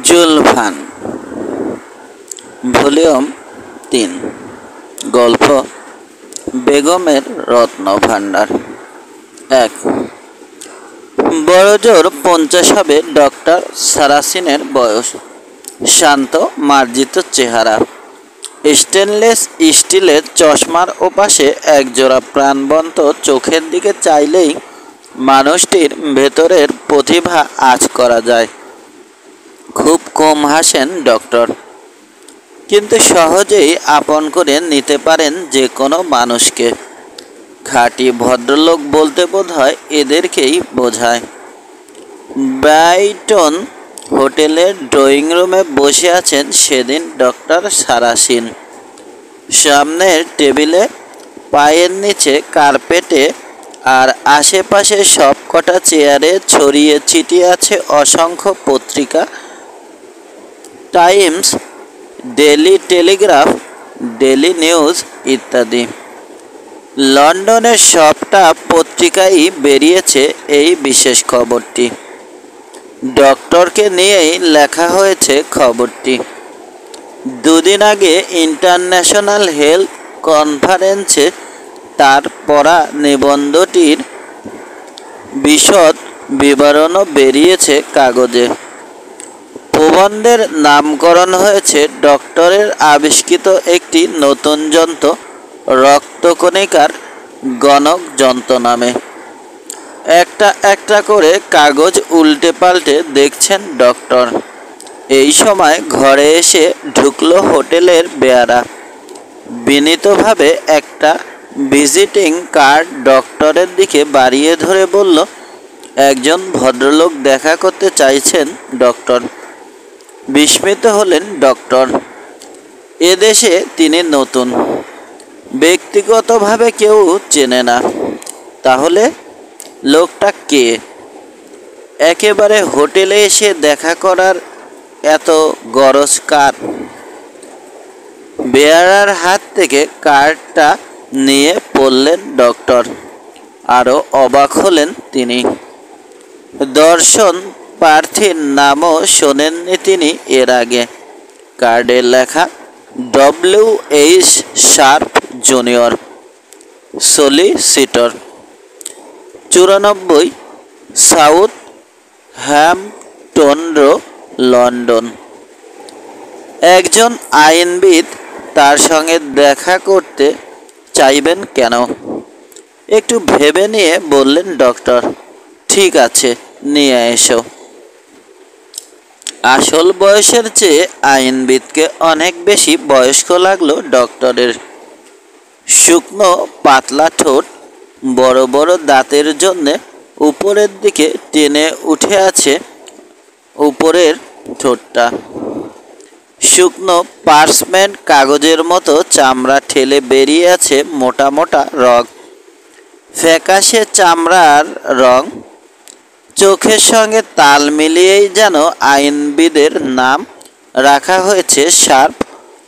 চুলফান volume ৩ গল্প বেগমের রত্নভাণ্ডার। ১ বড়জোর ৫০ হবে ডক্টর সারাসিনের বয়স। শান্ত মার্জিত চেহারা, স্টেনলেস স্টিলের চশমার ওপাশে একজোড়া প্রাণবন্ত চোখের দিকে চাইলেই মানুষটির ভেতরের প্রতিভা আঁচ করা যায়। খুব কম হাসেন ডক্টর, কিন্তু সহজেই আপন করে নিতে পারেন যে কোনো মানুষকে। খাঁটি ভদ্রলোক বলতে বোধহয় এদেরকেই বোঝায়। ব্রাইটন হোটেলের ড্রয়িং রুমে বসে আছেন সেদিন ডক্টর সারাসিন। সামনের টেবিলে, পায়ের নিচে কার্পেটে আর আশেপাশে সবকটা চেয়ারে ছড়িয়ে ছিটিয়ে আছে অসংখ্য পত্রিকা, Times, daily Telegraph, daily news ইত্যাদি। লন্ডনের সবটা পত্রিকায় বেরিয়েছে এই বিশেষ খবরটি। ডক্টরকে নিয়েই লেখা হয়েছে খবরটি। দুদিন আগে ইন্টারন্যাশনাল হেলথ কনফারেন্সে তার পড়া নিবন্ধটির বিশদ বিবরণও বেরিয়েছে কাগজে। প্রবন্ধের নামকরণ হয়েছে ডক্টরের আবিষ্কৃত একটি নতুন যন্ত্র, রক্তকণিকার গণক যন্ত্র নামে। একটা একটা করে কাগজ উল্টে পাল্টে দেখছেন ডক্টর। এই সময় ঘরে এসে ঢুকলো হোটেলের বেয়ারা। বিনীতভাবে একটা ভিজিটিং কার্ড ডক্টরের দিকে বাড়িয়ে ধরে বলল, একজন ভদ্রলোক দেখা করতে চাইছেন ডক্টর। বিস্মিত হলেন ডক্টর। এদেশে তিনি নতুন, ব্যক্তিগতভাবে কেউ চেনে না। তাহলে লোকটা কে? একেবারে হোটেলে এসে দেখা করার এত গরজ কার? বেয়ারার হাত থেকে কার্ডটা নিয়ে পড়লেন ডক্টর। আরও অবাক হলেন তিনি। দর্শন প্রার্থীর নামও শোনেননি তিনি এর আগে। কার্ডে লেখা W.H. Sharp junior, solicitor, ৯৪ Southampton row, London. একজন আইনবিদ তার সঙ্গে দেখা করতে চাইবেন কেন? একটু ভেবে নিয়ে বললেন ডক্টর, ঠিক আছে, নিয়ে এসো। আসল বয়সের চেয়ে আইনবিদকে অনেক বেশি বয়স্ক লাগলো ডক্টরের। শুকনো পাতলা ঠোঁট, বড় বড় দাঁতের জন্যে উপরের দিকে টেনে উঠে আছে উপরের ঠোঁটটা। শুকনো পার্চমেন্ট কাগজের মতো চামড়া ঠেলে বেরিয়ে আছে মোটা মোটা রগ। ফ্যাকাশে চামড়ার রং। চোখের সঙ্গে তাল মিলিয়েই যেন আইনবিদের নাম রাখা হয়েছে শার্প,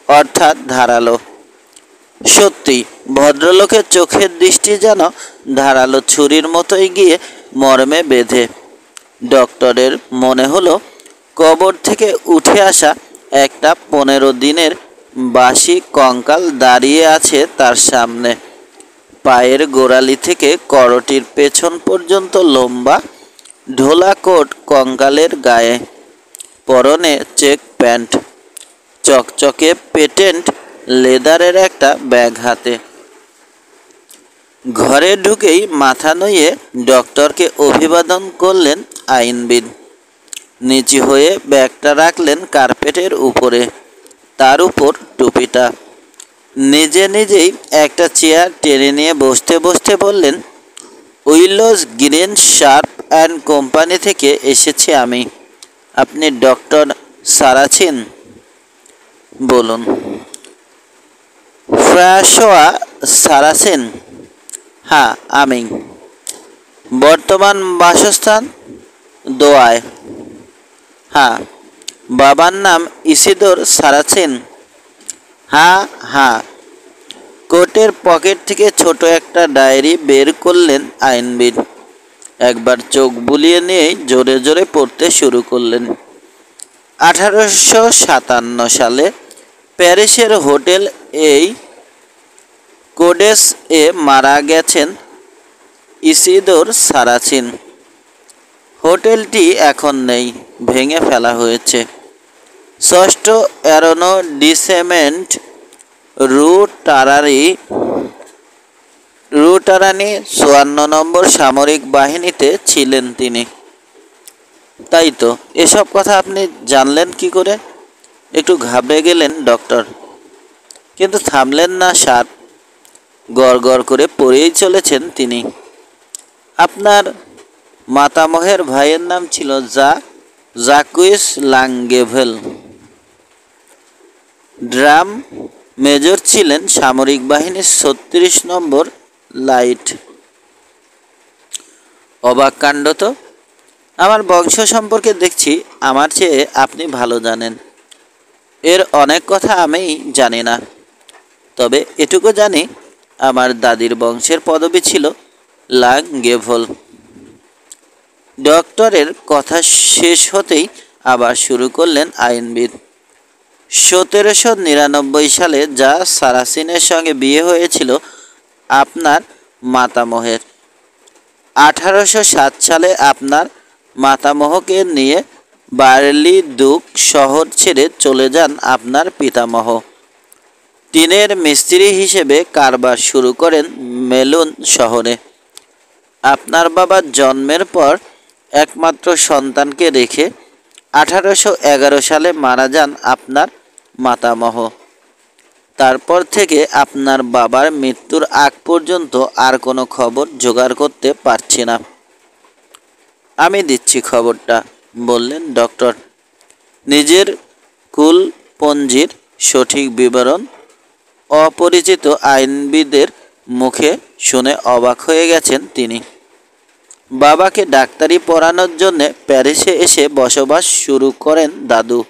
অর্থাৎ ধারালো। সত্যি ভদ্রলোকের চোখের দৃষ্টি যেন ধারালো ছুরির মতোই গিয়ে মর্মে বেঁধে। ডক্টরের মনে হলো কবর থেকে উঠে আসা একটা ১৫ দিনের বাসি কঙ্কাল দাঁড়িয়ে আছে তার সামনে। পায়ের গোড়ালি থেকে করটির পেছন পর্যন্ত লম্বা ঢোলা কোট কঙ্কালের গায়ে, পরনে চেক প্যান্ট, চকচকে পেটেন্ট লেদারের একটা ব্যাগ হাতে। ঘরে ঢুকেই মাথা নুইয়ে ডক্টরকে অভিবাদন করলেন আইনবিদ। নিচু হয়ে ব্যাগটা রাখলেন কার্পেটের উপরে, তার উপর টুপিটা। নিজে নিজেই একটা চেয়ার টেনে নিয়ে বসতে বসতে বললেন, উইলোজ গ্রিন শার্প অ্যান্ড কোম্পানি থেকে এসেছি আমি। আপনি ডক্টর সারাসিন? বলুন। ফ্রাঁসোয়া সারাসিন? হ্যাঁ, আমি। বর্তমান বাসস্থান? দোয়ায়। হ্যাঁ। বাবার নাম ইসিদোর সারাসিন? হ্যাঁ হ্যাঁ। কোটের পকেট থেকে ছোট একটা ডায়েরি বের করলেন আইনবিদ। একবার চোখ বুলিয়ে নিয়েই জোরে জোরে পড়তে শুরু করলেন। 1857 সালে প্যারিসের হোটেল এই কোডেস এ মারা গেছেন ইসিদোর সারাসিন। হোটেলটি এখন নেই, ভেঙে ফেলা হয়েছে। ষষ্ঠ অ্যারোডিসেমেন্ট রুটারানি 54 নম্বর সামরিক বাহিনীতে ছিলেন তিনি। তাই তো, এসব কথা আপনি জানলেন কি করে? একটু ঘাবড়ে গেলেন ডক্টর, কিন্তু থামলেন না স্যার। গড় করে পড়েই চলেছেন তিনি। আপনার মাতামহের ভাইয়ের নাম ছিল জাকুইস লাঙ্গেভেল। ড্রাম মেজর ছিলেন সামরিক বাহিনীর 36 নম্বর লাইট। অবাক কাণ্ড তো! আমার বংশ সম্পর্কে দেখছি আমার চেয়ে আপনি ভালো জানেন। এর অনেক কথা আমি জানি না, তবে এটুকু জানি আমার দাদির বংশের পদবি ছিল লাঙ্গেভেল। ডক্টরের কথা শেষ হতেই আবার শুরু করলেন আইনবিদ। 1799 সালে যা সারাসিনের সঙ্গে বিয়ে হয়েছিল আপনার মাতামহের, 1807 সালে আপনার মাতামহকে নিয়ে বার্লিদুক শহর ছেড়ে চলে যান আপনার পিতামহ। টিনের মিস্ত্রি হিসেবে কারবার শুরু করেন মেলুন শহরে। আপনার বাবার জন্মের পর একমাত্র সন্তানকে রেখে 1811 সালে মারা যান আপনার মাতামহ। তারপর থেকে আপনার বাবার মৃত্যুর আগ পর্যন্ত আর কোনো খবর জোগাড় করতে পারছি না। আমি দিচ্ছি খবরটা, বললেন ডক্টর। নিজের কুলপঞ্জির সঠিক বিবরণ অপরিচিত আইনবিদের মুখে শুনে অবাক হয়ে গেছেন তিনি। বাবাকে ডাক্তারি পড়ানোর জন্যে প্যারিসে এসে বসবাস শুরু করেন দাদু।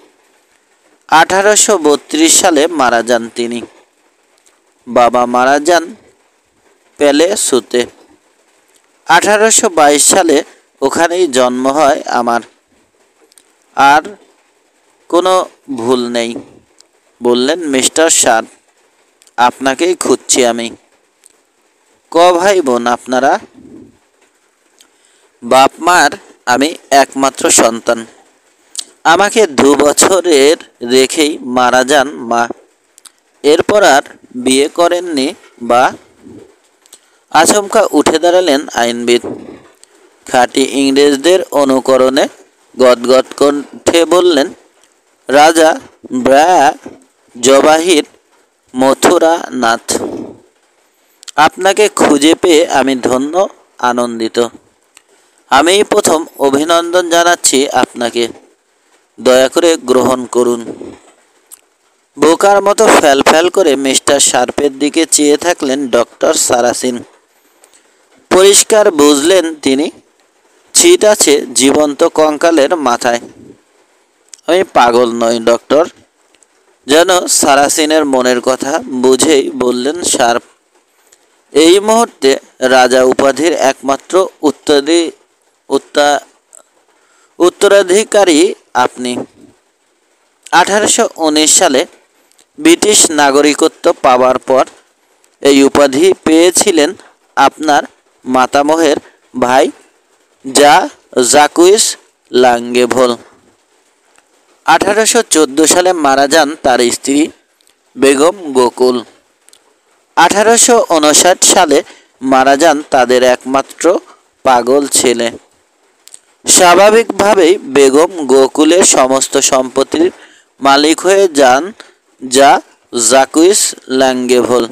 1832 সালে মারা যান তিনি। বাবা মারা যান প্যালেসুতে। 1822 সালে ওখানেই জন্ম হয় আমার। আর কোনো ভুল নেই, বললেন মিস্টার শাহ। আপনাকেই খুঁজছি আমি। ক ভাই বোন আপনারা? বাপ মার আমি একমাত্র সন্তান। আমাকে 2 বছরের রেখেই মারা যান মা। এরপর আর বিয়ে করেননি বা? আচমকা উঠে দাঁড়ালেন আইনবিদ। খাঁটি ইংরেজদের অনুকরণে গদগদ কণ্ঠে বললেন, রাজা জবাহির মথুরানাথ। আপনাকে খুঁজে পেয়ে আমি ধন্য, আনন্দিত। আমি প্রথম অভিনন্দন জানাচ্ছি আপনাকে। দয়া করে গ্রহণ করুন। বোকার মতো ফ্যাল করে মিস্টার শার্পের দিকে চেয়ে থাকলেন ডক্টর সারাসিন। পরিষ্কার বুঝলেন তিনি, ছিট আছে জীবন্ত কঙ্কালের মাথায়। আমি পাগল নই ডক্টর, যেন সারাসিনের মনের কথা বুঝেই বললেন শার্প। এই মুহূর্তে রাজা উপাধির একমাত্র উত্তরাধিকারী আপনি। 1819 সালে ব্রিটিশ নাগরিকত্ব পাওয়ার পর এই উপাধি পেয়েছিলেন আপনার মাতামহের ভাই জাকুইস লাঙ্গেভেল। 1814 সালে মারা যান তার স্ত্রী বেগম গোকুল। 1859 সালে মারা যান তাদের একমাত্র পাগল ছেলে। স্বাভাবিকভাবেই বেগম গোকুলের সমস্ত সম্পত্তির মালিক হয়ে যান জাকুইস লাঙ্গেভেল।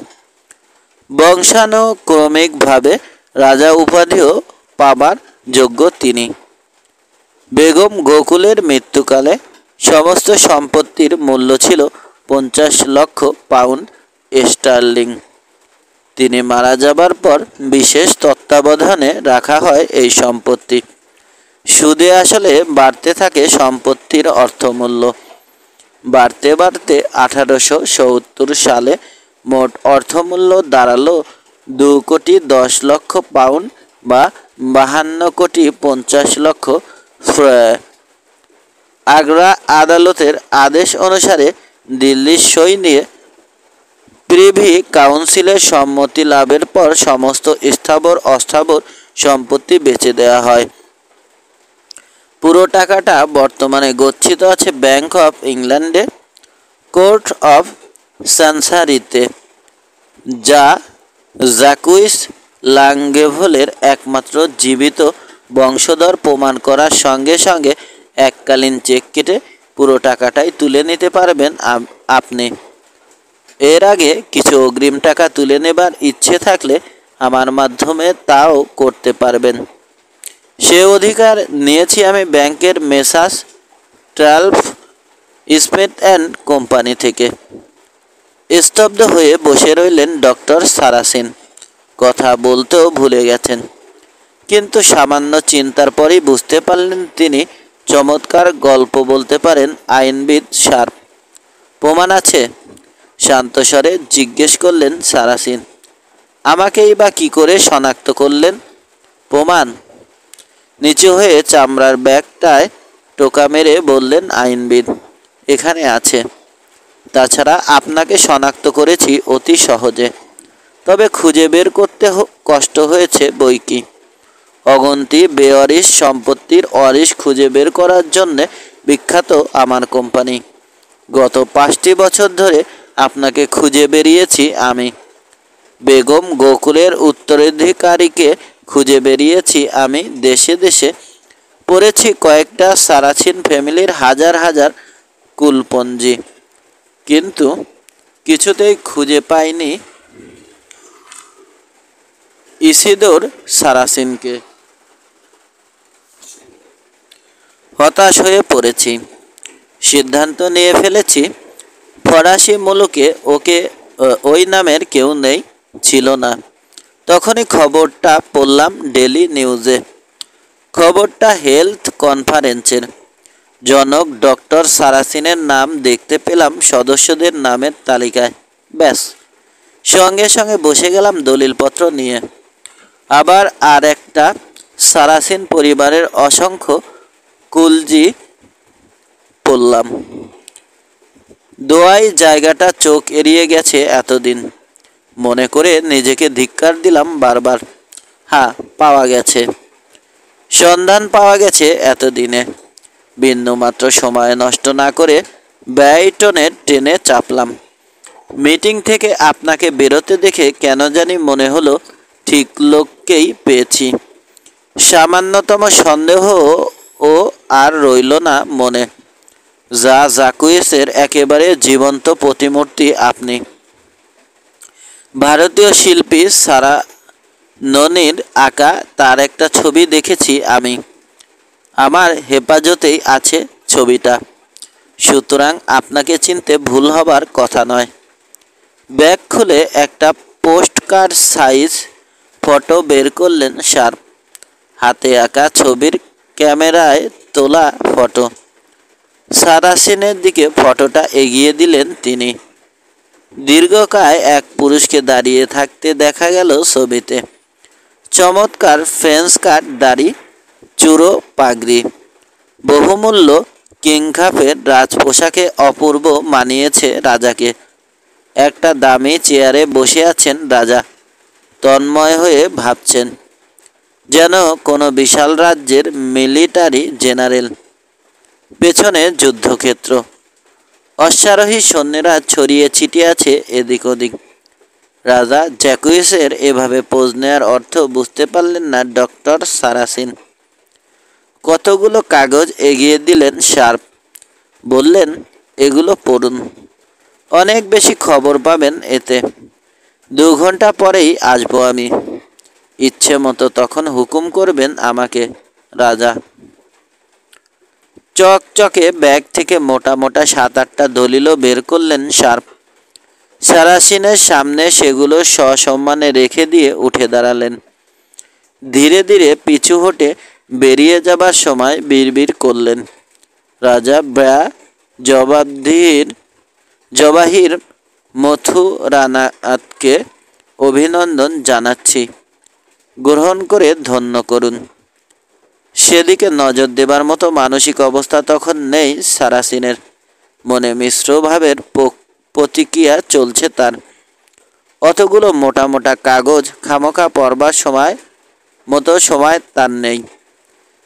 বংশানুক্রমিকভাবে রাজা উপাধিও পাবার যোগ্য তিনি। বেগম গোকুলের মৃত্যুকালে সমস্ত সম্পত্তির মূল্য ছিল 50 লক্ষ পাউন্ড স্টার্লিং। তিনি মারা যাবার পর বিশেষ তত্ত্বাবধানে রাখা হয় এই সম্পত্তি। সুদে আসলে বাড়তে থাকে সম্পত্তির অর্থমূল্য। বাড়তে বাড়তে 1870 সালে মোট অর্থমূল্য দাঁড়ালো 2,10,00,000 পাউন্ড বা 52,50,00,000 ফ্রাঁ। আগ্রা আদালতের আদেশ অনুসারে দিল্লির সই নিয়ে প্রিভি কাউন্সিলের সম্মতি লাভের পর সমস্ত স্থাবর অস্থাবর সম্পত্তি বেচে দেওয়া হয়। পুরো টাকাটা বর্তমানে গচ্ছিত আছে ব্যাংক অফ ইংল্যান্ডে, কোর্ট অফ চানসারিতে, যা জ্যাকুইস লাঙ্গেভলের একমাত্র জীবিত বংশধর প্রমাণ করার সঙ্গে সঙ্গে এককালীন চেক কেটে পুরো টাকাটাই তুলে নিতে পারবেন আপনি। এর আগে কিছু অগ্রিম টাকা তুলে নেবার ইচ্ছে থাকলে আমার মাধ্যমে তাও করতে পারবেন। সে অধিকার নিয়েছি আমি ব্যাংকের মেসার্স ট্রাল্ফ স্মিথ অ্যান্ড কোম্পানি থেকে। স্তব্ধ হয়ে বসে রইলেন ডক্টর সারাসিন। কথা বলতেও ভুলে গেছেন, কিন্তু সামান্য চিন্তার পরেই বুঝতে পারলেন তিনি চমৎকার গল্প বলতে পারেন। আইনবিদ শার্প। প্রমাণ আছে? শান্ত স্বরে জিজ্ঞেস করলেন সারাসিন। আমাকেই বা কী করে শনাক্ত করলেন? প্রমাণ? নিচু হয়ে চামড়ার ব্যাগটায় টোকা মেরে বললেন আইনবিদ, এখানে আছে। তাছাড়া আপনাকে শনাক্ত করেছি অতি সহজে, তবে খুঁজে বের করতে কষ্ট হয়েছে বৈকি। অগন্তি বেওয়ারিশ সম্পত্তির ওয়ারিশ খুঁজে বের করার জন্যে বিখ্যাত আমার কোম্পানি। গত 5টি বছর ধরে আপনাকে খুঁজে বেরিয়েছি আমি। বেগম গোকুলের উত্তরাধিকারীকে খুঁজে বেরিয়েছি আমি দেশে দেশে। পড়েছি কয়েকটা সারাসিন ফ্যামিলির হাজার হাজার কুলপঞ্জি, কিন্তু কিছুতেই খুঁজে পাইনি ইসিদোর সারাসিনকে। হতাশ হয়ে পড়েছি। সিদ্ধান্ত নিয়ে ফেলেছি ফরাসি মুলুকে ওই নামের কেউ নেই, ছিল না। তখনই খবরটা পড়লাম ডেলি নিউজে। খবরটা হেলথ কনফারেন্সের। জনক ডক্টর সারাসিনের নাম দেখতে পেলাম সদস্যদের নামের তালিকায়। ব্যাস, সঙ্গে সঙ্গে বসে গেলাম দলিলপত্র নিয়ে। আবার আর একটা সারাসিন পরিবারের অসংখ্য কুলজি পড়লাম। দোয়াই জায়গাটা চোখ এড়িয়ে গেছে এতদিন মনে করে নিজেকে ধিক্কার দিলাম বারবার। হ্যাঁ, পাওয়া গেছে, সন্ধান পাওয়া গেছে এতদিনে। বিন্দুমাত্র সময় নষ্ট না করে ব্রাইটনের ট্রেনে চাপলাম। মিটিং থেকে আপনাকে বেরোতে দেখে কেন জানি মনে হলো ঠিক লোককেই পেয়েছি। সামান্যতম সন্দেহ ও আর রইল না মনে। জ্যাকুইসের একেবারে জীবন্ত প্রতিমূর্তি আপনি। ভারতীয় শিল্পী সারা ননির আঁকা তার একটা ছবি দেখেছি আমি। আমার হেফাজতেই আছে ছবিটা, সুতরাং আপনাকে চিনতে ভুল হবার কথা নয়। ব্যাগ খুলে একটা পোস্টকার্ড সাইজ ফটো বের করলেন শার্প। হাতে আঁকা ছবির ক্যামেরায় তোলা ফটো। সারাসিনের দিকে ফটোটা এগিয়ে দিলেন তিনি। দীর্ঘকায় এক পুরুষকে দাঁড়িয়ে থাকতে দেখা গেল ছবিতে। চমৎকার ফ্রেঞ্চ কাট দাড়ি, চূড়ো পাগড়ি, বহুমূল্য কিংখাপের রাজপোশাকে অপূর্ব মানিয়েছে রাজাকে। একটা দামি চেয়ারে বসে আছেন রাজা, তন্ময় হয়ে ভাবছেন, যেন কোনো বিশাল রাজ্যের মিলিটারি জেনারেল। পেছনে যুদ্ধক্ষেত্র, অশ্বারোহী সৈন্যরা ছড়িয়ে ছিটিয়ে আছে এদিক ওদিক। রাজা জ্যাকুইসের এভাবে পোজ নেওয়ার অর্থ বুঝতে পারলেন না ডক্টর সারাসিন। কতগুলো কাগজ এগিয়ে দিলেন শার্প। বললেন, এগুলো পড়ুন, অনেক বেশি খবর পাবেন এতে। 2 ঘন্টা পরেই আসবো আমি। ইচ্ছে মতো তখন হুকুম করবেন আমাকে রাজা। চকচকে ব্যাগ থেকে মোটা মোটা 7-8টা দলিলও বের করলেন শার্প। সারাসিনের সামনে সেগুলো সসম্মানে রেখে দিয়ে উঠে দাঁড়ালেন। ধীরে ধীরে পিছু হটে বেরিয়ে যাবার সময় বিড়বিড় করলেন, রাজা জবাহির মথুরানাথকে অভিনন্দন জানাচ্ছি, গ্রহণ করে ধন্য করুন। সেদিকে নজর দেবার মতো মানসিক অবস্থা তখন নেই সারাসিনের। মনে মিশ্র ভাবের প্রতিক্রিয়া চলছে তার। অতগুলো মোটা মোটা কাগজ খামোখা পড়বার সময় তার নেই।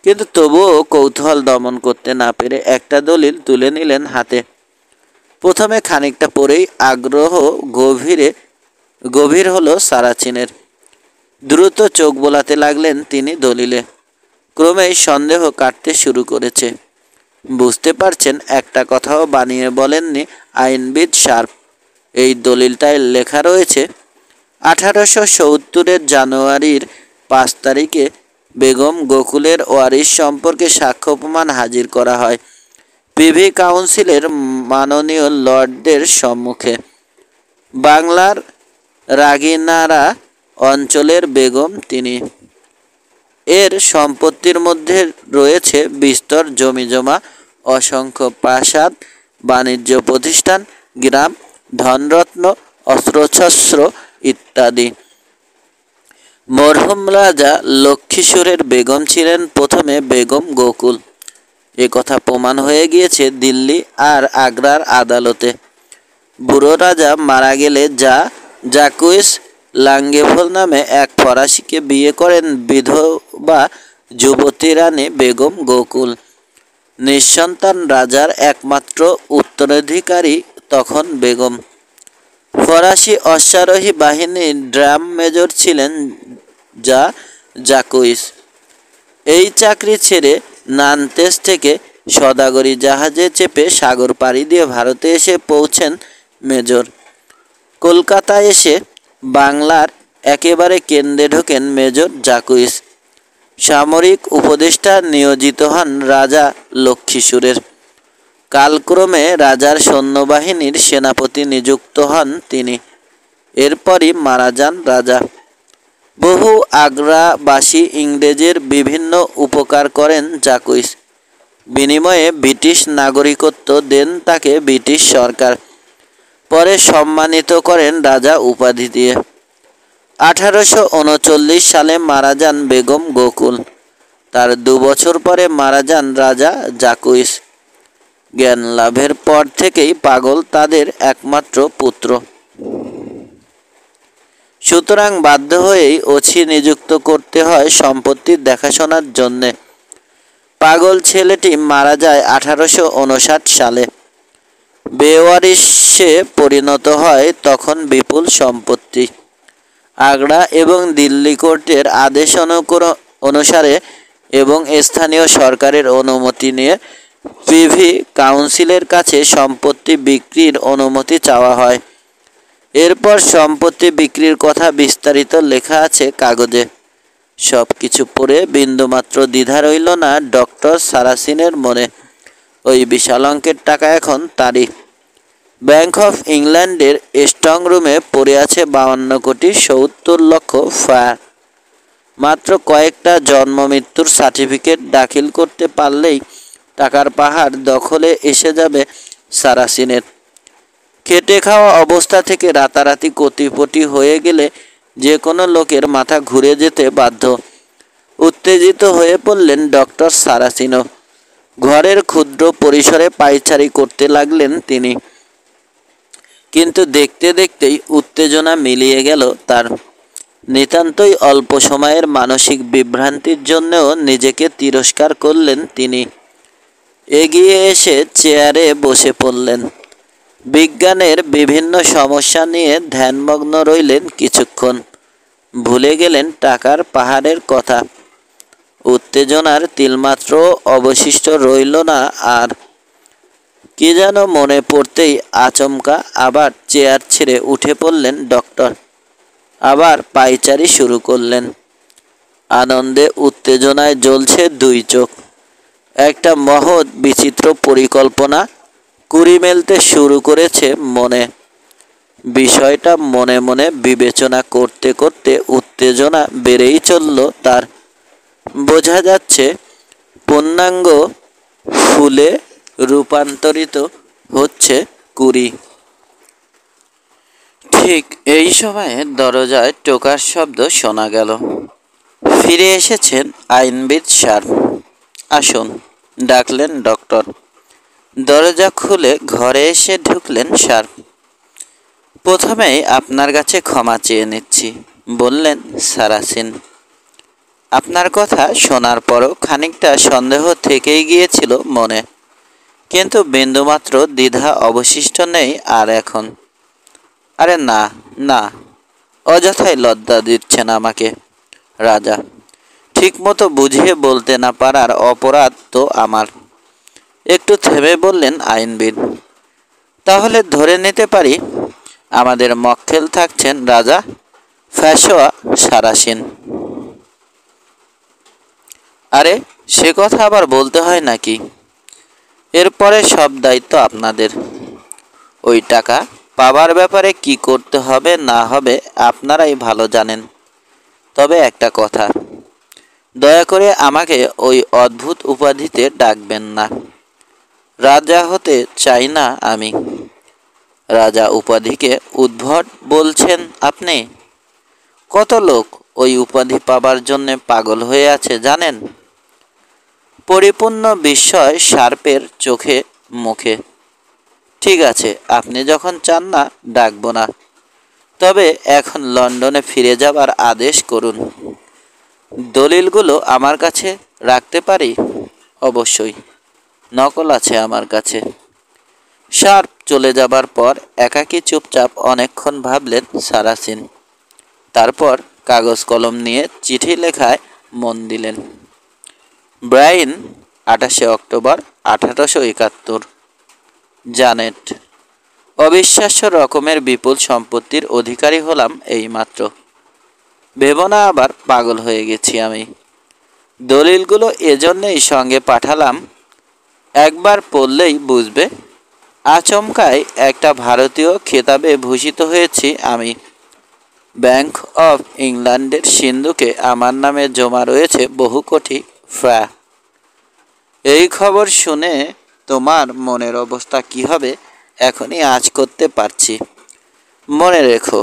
কিন্তু তবুও কৌতূহল দমন করতে না পেরে একটা দলিল তুলে নিলেন হাতে। প্রথমে খানিকটা পড়েই আগ্রহ গভীর হলো সারাসিনের। দ্রুত চোখ বোলাতে লাগলেন তিনি দলিলে। ক্রমেই সন্দেহ কাটতে শুরু করেছে। বুঝতে পারছেন একটা কথাও বানিয়ে বলেননি আইনবিদ শার্প। এই দলিলটায় লেখা রয়েছে 1870 জানুয়ারির 5 তারিখে বেগম গোকুলের ওয়ারিশ সম্পর্কে সাক্ষ্য প্রমাণ হাজির করা হয় প্রিভি কাউন্সিলের মাননীয় লর্ডদের সম্মুখে। বাংলার রাগিনারা অঞ্চলের বেগম তিনি। এর সম্পত্তির মধ্যে রয়েছে বিস্তর জমিজমা, অসংখ্য প্রাসাদ, বাণিজ্য প্রতিষ্ঠান, গ্রাম, ধনরত্ন, অস্ত্রশস্ত্র ইত্যাদি। মরহুম রাজা লক্ষ্মীসুরের বেগম ছিলেন প্রথমে বেগম গোকুল। এ কথা প্রমাণ হয়ে গিয়েছে দিল্লি আর আগ্রার আদালতে। বুড়ো রাজা মারা গেলে জাকুইস লাঙ্গেভল নামে এক ফরাসিকে বিয়ে করেন বিধবা যুবতী রানী বেগম গোকুল। নিঃসন্তান রাজার একমাত্র উত্তরাধিকারী তখন বেগম। ফরাসি অশ্বারোহী বাহিনীর ড্রাম মেজর ছিলেন জাকুইস। এই চাকরি ছেড়ে নান্তেস থেকে সদাগরি জাহাজে চেপে সাগর পাড়ি দিয়ে ভারতে এসে পৌঁছেন মেজর। কলকাতায় এসে বাংলার একেবারে কেন্দ্রে ঢোকেন মেজর জাকুইস। সামরিক উপদেষ্টা নিয়োজিত হন রাজা লক্ষ্মীসুরের। কালক্রমে রাজার সৈন্যবাহিনীর সেনাপতি নিযুক্ত হন তিনি। এরপরই মারা যান রাজা। বহু আগ্রাবাসী ইংরেজের বিভিন্ন উপকার করেন জাকুইস। বিনিময়ে ব্রিটিশ নাগরিকত্ব দেন তাকে ব্রিটিশ সরকার। পরে সম্মানিত করেন রাজা উপাধি দিয়ে। 1839 সালে মারা যান বেগম গোকুল। তার 2 বছর পরে মারা যান রাজা জাকুইস। জ্ঞান লাভের পর থেকেই পাগল তাদের একমাত্র পুত্র। সুতরাং বাধ্য হয়েই ওছি নিযুক্ত করতে হয় সম্পত্তির দেখাশোনার জন্যে। পাগল ছেলেটি মারা যায় 1859 সালে। বেওয়ারিশে পরিণত হয় তখন বিপুল সম্পত্তি। আগ্রা এবং দিল্লি কোর্টের আদেশ অনুসারে এবং স্থানীয় সরকারের অনুমতি নিয়ে প্রিভি কাউন্সিলের কাছে সম্পত্তি বিক্রির অনুমতি চাওয়া হয়। এরপর সম্পত্তি বিক্রির কথা বিস্তারিত লেখা আছে কাগজে। সব কিছু পড়ে বিন্দুমাত্র দ্বিধা রইল না ডক্টর সারাসিনের মনে। ওই বিশাল অঙ্কের টাকা এখন তারই। ব্যাংক অফ ইংল্যান্ডের স্ট্রং রুমে পড়ে আছে 52,70,00,000 ফায়ার। মাত্র কয়েকটা জন্ম মৃত্যুর সার্টিফিকেট দাখিল করতে পারলেই টাকার পাহাড় দখলে এসে যাবে সারাসিনের। খেটে খাওয়া অবস্থা থেকে রাতারাতি কোটিপতি হয়ে গেলে যে কোনো লোকের মাথা ঘুরে যেতে বাধ্য। উত্তেজিত হয়ে পড়লেন ডক্টর সারাসিনো। ঘরের ক্ষুদ্র পরিসরে পায়চারি করতে লাগলেন তিনি। কিন্তু দেখতে দেখতেই উত্তেজনা মিলিয়ে গেল তার। নিতান্তই অল্প সময়ের মানসিক বিভ্রান্তির জন্যও নিজেকে তিরস্কার করলেন তিনি। এগিয়ে এসে চেয়ারে বসে পড়লেন। বিজ্ঞানের বিভিন্ন সমস্যা নিয়ে ধ্যানমগ্ন রইলেন কিছুক্ষণ। ভুলে গেলেন টাকার পাহাড়ের কথা। উত্তেজনার তিলমাত্র অবশিষ্ট রইল না আর। কি যেন মনে পড়তেই আচমকা আবার চেয়ার ছেড়ে উঠে পড়লেন ডক্টর। আবার পায়চারি শুরু করলেন। আনন্দে উত্তেজনায় জ্বলছে 2 চোখ। একটা মহৎ বিচিত্র পরিকল্পনা কুড়ি মেলতে শুরু করেছে মনে। বিষয়টা মনে মনে বিবেচনা করতে করতে উত্তেজনা বেড়েই চলল তার। বোঝা যাচ্ছে পূর্ণাঙ্গ ফুলে রূপান্তরিত হচ্ছে কুড়ি। ঠিক এই সময়ে দরজায় টোকার শব্দ শোনা গেল। ফিরে এসেছেন আইনবিদ শার্প। আসুন, ডাকলেন ডক্টর। দরজা খুলে ঘরে এসে ঢুকলেন স্যার। প্রথমেই আপনার কাছে ক্ষমা চেয়ে নিচ্ছি, বললেন সারাসিন। আপনার কথা শোনার পরও খানিকটা সন্দেহ থেকেই গিয়েছিল মনে, কিন্তু বিন্দুমাত্র দ্বিধা অবশিষ্ট নেই আর এখন। আরে না না, অযথাই লজ্জা দিচ্ছেন আমাকে রাজা। ঠিকমতো বুঝিয়ে বলতে না পারার অপরাধ তো আমার। একটু থেমে বললেন আইনবিদ। তাহলে ধরে নিতে পারি আমাদের মক্কেল থাকছেন রাজা ফ্যাশোয়া সারাসিন। আরে সে কথা আবার বলতে হয় নাকি? এরপরে সব দায়িত্ব আপনাদের। ওই টাকা পাবার ব্যাপারে কি করতে হবে না হবে আপনারাই ভালো জানেন। তবে একটা কথা, দয়া করে আমাকে ওই অদ্ভুত উপাধিতে ডাকবেন না। রাজা হতে চাই না আমি। রাজা উপাধিকে উদ্ভট বলছেন আপনি? কত লোক ওই উপাধি পাবার জন্য পাগল হয়ে আছে জানেন? পরিপূর্ণ বিস্ময় শার্পের চোখে মুখে। ঠিক আছে, আপনি যখন চান না ডাকবো না। তবে এখন লন্ডনে ফিরে যাবার আদেশ করুন। দলিলগুলো আমার কাছে রাখতে পারি? অবশ্যই, নকল আছে আমার কাছে। শার্প চলে যাবার পর একাকী চুপচাপ অনেকক্ষণ ভাবলেন সারাসিন। তারপর কাগজ কলম নিয়ে চিঠি লেখায় মন দিলেন। Brian, 28 October 1871। জানেট, অবিশ্বাস্য রকমের বিপুল সম্পত্তির অধিকারী হলাম এইমাত্র। ভেবো না আবার পাগল হয়ে গেছি আমি। দলিলগুলো এজন্যই সঙ্গে পাঠালাম, একবার পড়লেই বুঝবে। আচমকাই একটা ভারতীয় খেতাবে ভূষিত হয়েছি আমি। ব্যাংক অফ ইংল্যান্ডের সিন্ধুকে আমার নামে জমা রয়েছে বহু কোটি ফ্রা। এই খবর শুনে তোমার মনের অবস্থা কি হবে এখনই আঁচ করতে পারছি। মনে রেখো,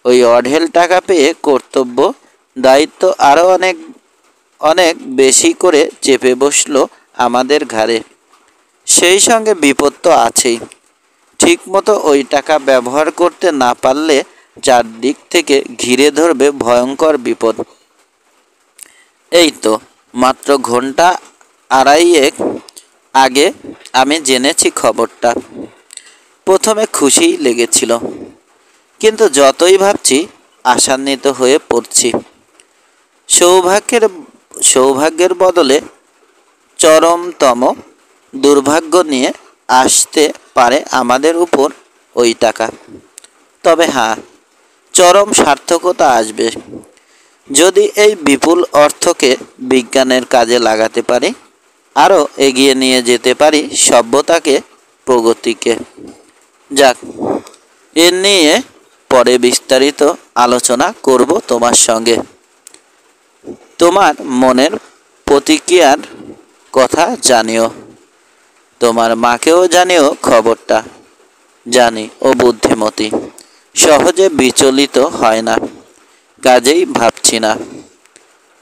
ওই অঢেল টাকা পেয়ে কর্তব্য দায়িত্ব আরও অনেক অনেক বেশি করে চেপে বসলো আমাদের ঘাড়ে। সেই সঙ্গে বিপদ তো আছেই। ঠিকমতো ওই টাকা ব্যবহার করতে না পারলে চারদিক থেকে ঘিরে ধরবে ভয়ঙ্কর বিপদ। এই তো মাত্র ঘন্টা আড়াইয়েক আগে আমি জেনেছি খবরটা। প্রথমে খুশিই লেগেছিল, কিন্তু যতই ভাবছি আশান্বিত হয়ে পড়ছি। সৌভাগ্যের বদলে চরমতম দুর্ভাগ্য নিয়ে আসতে পারে আমাদের উপর ওই টাকা। তবে হ্যাঁ, চরম সার্থকতা আসবে যদি এই বিপুল অর্থকে বিজ্ঞানের কাজে লাগাতে পারি, আরও এগিয়ে নিয়ে যেতে পারি সভ্যতাকে, প্রগতিকে। যাক, এ নিয়ে পরে বিস্তারিত আলোচনা করব তোমার সঙ্গে। তোমার মনের প্রতিক্রিয়ার কথা জানিও। তোমার মাকেও জানিও খবরটা। জানি ও বুদ্ধিমতী, সহজে বিচলিত হয় না, কাজেই ভাবছি না।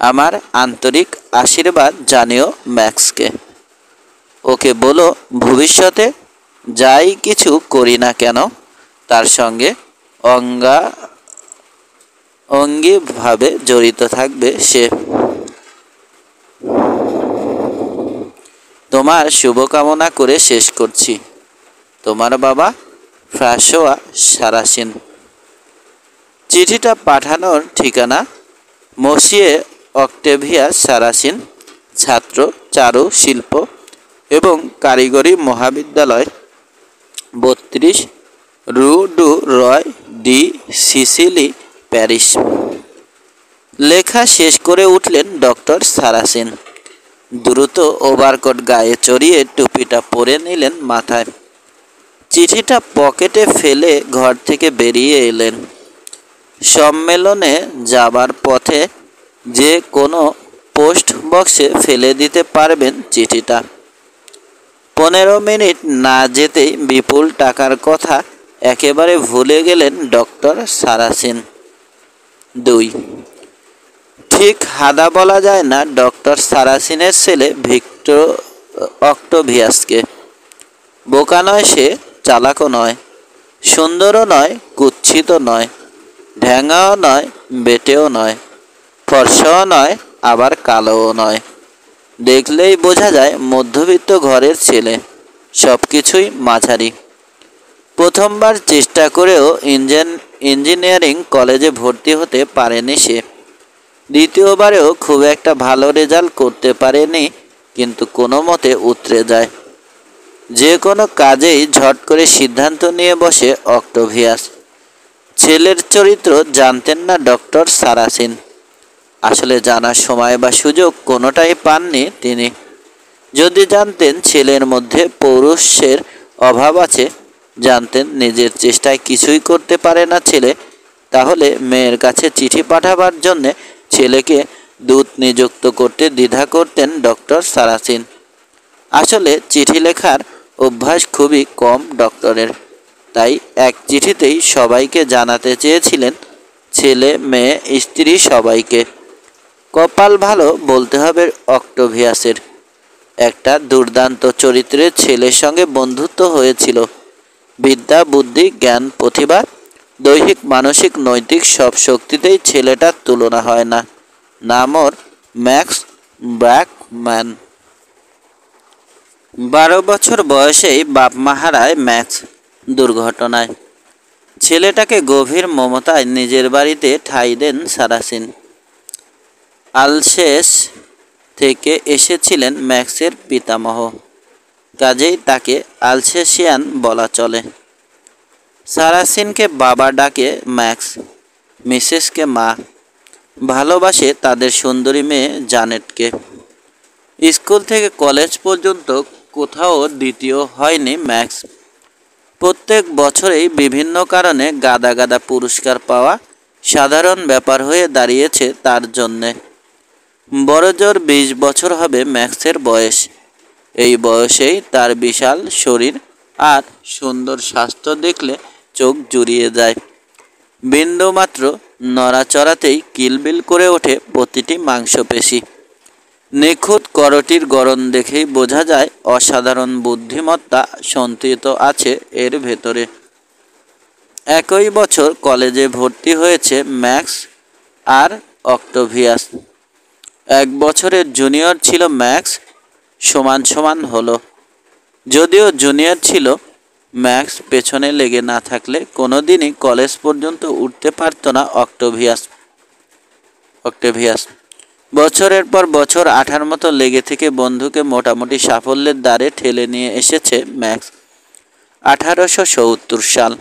আমার আন্তরিক আশীর্বাদ জানিও ম্যাক্সকে। ওকে বলো ভবিষ্যতে যাই কিছু করি না কেন তার সঙ্গে অঙ্গীভাবে জড়িত থাকবে সে। তোমার শুভকামনা করে শেষ করছি, তোমার বাবা ফ্রাশোয়া সারাসিন। চিঠিটা পাঠানোর ঠিকানা মসিয়ে অক্টেভিয়া সারাসিন, ছাত্র, চারু শিল্প এবং কারিগরি মহাবিদ্যালয়, 32 রু do Roy D Sicily, Paris. লেখা শেষ করে উঠলেন ডক্টর সারাসিন। দ্রুত ওভারকোট গায়ে চড়িয়ে টুপিটা পরে নিলেন মাথায়। চিঠিটা পকেটে ফেলে ঘর থেকে বেরিয়ে এলেন। সম্মেলনে যাবার পথে যে কোনো পোস্ট বক্সে ফেলে দিতে পারবেন চিঠিটা। 15 মিনিট না যেতেই বিপুল টাকার কথা একেবারে ভুলে গেলেন ডক্টর সারাসিন। 2 ঠিক হাদা বলা যায় না ডক্টর সারাসিনের ছেলে ভিক্টর অক্টোভিয়াসকে। বোকা নয় সে, চালাকও নয়, সুন্দরও নয়, কুৎসিত নয়, ঢ্যাঙাও নয়, বেটেও নয়, ফর্সাও নয়, আবার কালোও নয়। দেখলেই বোঝা যায় মধ্যবিত্ত ঘরের ছেলে, সব কিছুই মাঝারি। প্রথমবার চেষ্টা করেও ইঞ্জিনিয়ারিং কলেজে ভর্তি হতে পারেনি সে। দ্বিতীয়বারেও খুব একটা ভালো রেজাল্ট করতে পারেনি, কিন্তু কোনো মতে উতরে যায়। যে কোনো কাজেই ঝট করে সিদ্ধান্ত নিয়ে বসে অক্টোভিয়াস। ছেলের চরিত্র জানতেন না ডক্টর সারাসিন। আসলে জানার সময় বা সুযোগ কোনোটাই পাননি তিনি। যদি জানতেন ছেলের মধ্যে পৌরুষের অভাব আছে, জানতেন নিজের চেষ্টায় কিছুই করতে পারে না ছেলে, তাহলে মেয়ের কাছে চিঠি পাঠাবার জন্যে ছেলেকে দূত নিযুক্ত করতে দ্বিধা করতেন ডক্টর সারাসিন। আসলে চিঠি লেখার অভ্যাস খুবই কম ডক্টরের, তাই এক চিঠিতেই সবাইকে জানাতে চেয়েছিলেন, ছেলে মেয়ে স্ত্রী সবাইকে। কপাল ভালো বলতে হবে অক্টোভিয়াসের, একটা দুর্দান্ত চরিত্রের ছেলের সঙ্গে বন্ধুত্ব হয়েছিল। বিদ্যা, বুদ্ধি, জ্ঞান, প্রতিভা, দৈহিক, মানসিক, নৈতিক সব শক্তিতেই ছেলেটার তুলনা হয় না। নাম ওর ম্যাক্স ব্র্যাকম্যান। 12 বছর বয়সেই বাপ মা হারায় ম্যাক্স দুর্ঘটনায়। ছেলেটাকে গভীর মমতায় নিজের বাড়িতে ঠাঁই দেন সারাসিন। আলসেস থেকে এসেছিলেন ম্যাক্সের পিতামহ, কাজেই তাকে আলসেশিয়ান বলা চলে। সারাসিনকে বাবা ডাকে ম্যাক্স, মিসেসকে মা। ভালোবাসে তাদের সুন্দরী মেয়ে জানেটকে। স্কুল থেকে কলেজ পর্যন্ত কোথাও দ্বিতীয় হয়নি ম্যাক্স। প্রত্যেক বছরেই বিভিন্ন কারণে গাদা গাদা পুরস্কার পাওয়া সাধারণ ব্যাপার হয়ে দাঁড়িয়েছে তার জন্যে। বড়জোর 20 বছর হবে ম্যাক্সের বয়স। এই বয়সেই তার বিশাল শরীর আর সুন্দর স্বাস্থ্য দেখলে চোখ জুড়িয়ে যায়। বিন্দুমাত্র নড়াচড়াতেই কিলবিল করে ওঠে প্রতিটি মাংসপেশি। নিখুঁত করটির গড়ন দেখেই বোঝা যায় অসাধারণ বুদ্ধিমত্তা সঞ্চিত আছে এর ভেতরে। একই বছর কলেজে ভর্তি হয়েছে ম্যাক্স আর অক্টোভিয়াস। 1 বছরের জুনিয়র ছিল ম্যাক্স, সমান সমান হলো। যদিও জুনিয়র ছিল, ম্যাক্স পেছনে লেগে না থাকলে কোনোদিনই কলেজ পর্যন্ত উঠতে পারত না অক্টোভিয়াস। বছরের পর বছর আঠার মতো লেগে থেকে বন্ধুকে মোটামুটি সাফল্যের দ্বারে ঠেলে নিয়ে এসেছে ম্যাক্স। 1870 সাল।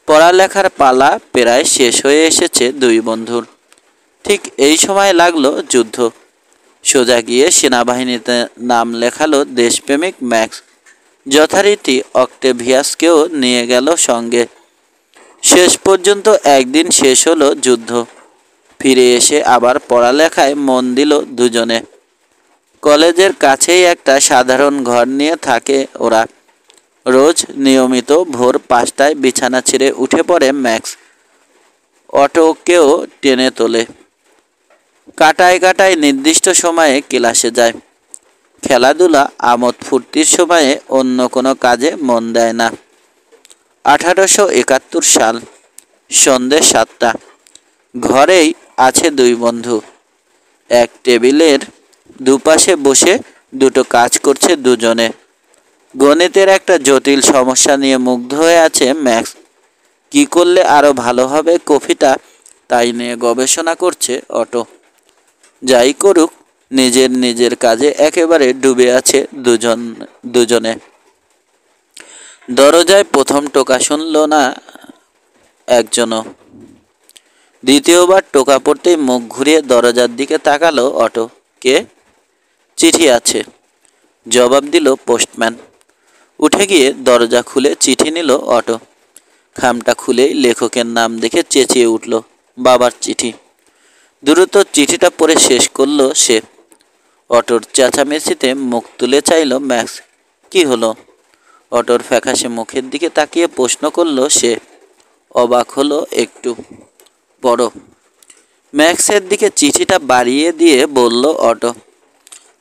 পড়ালেখার পালা প্রায় শেষ হয়ে এসেছে দুই বন্ধুর। ঠিক এই সময় লাগলো যুদ্ধ। সোজা গিয়ে সেনাবাহিনীতে নাম লেখালো দেশপ্রেমিক ম্যাক্স। যথারীতি অক্টোভিয়াসকেও নিয়ে গেল সঙ্গে। শেষ পর্যন্ত একদিন শেষ হলো যুদ্ধ। ফিরে এসে আবার পড়ালেখায় মন দিল দুজনে। কলেজের কাছেই একটা সাধারণ ঘর নিয়ে থাকে ওরা। রোজ নিয়মিত ভোর 5টায় বিছানা ছেড়ে উঠে পড়ে ম্যাক্স। অটোকেও টেনে তোলে। কাটায় কাটায় নির্দিষ্ট সময়ে ক্লাসে যায়। খেলাধুলা, আমোদ ফুর্তির সময়ে অন্য কোনো কাজে মন দেয় না। 1871 সাল। সন্ধ্যে 7টা। ঘরেই আছে দুই বন্ধু। এক টেবিলের দুপাশে বসে দুটো কাজ করছে দুজনে। গণিতের একটা জটিল সমস্যা নিয়ে মুগ্ধ হয়ে আছে ম্যাক্স। কি করলে আরও ভালো হবে কফিটা, তাই নিয়ে গবেষণা করছে অটো। যাই করুক, নিজের কাজে একেবারে ডুবে আছে দুজনে। দরজায় প্রথম টোকা শুনল না একজনও। দ্বিতীয়বার টোকা পড়তেই মুখ ঘুরিয়ে দরজার দিকে তাকালো অটো। কে? চিঠি আছে, জবাব দিল পোস্টম্যান। উঠে গিয়ে দরজা খুলে চিঠি নিল অটো। খামটা খুলেই লেখকের নাম দেখে চেঁচিয়ে উঠল, বাবার চিঠি। দ্রুত চিঠিটা পড়ে শেষ করল সে। অটোর চেঁচামেচিতে মুখ তুলে চাইল ম্যাক্স। কি হলো? অটোর ফ্যাকাশে মুখের দিকে তাকিয়ে প্রশ্ন করল সে। অবাক হলো একটু। পড়ো। ম্যাক্সের দিকে চিঠিটা বাড়িয়ে দিয়ে বলল অটো।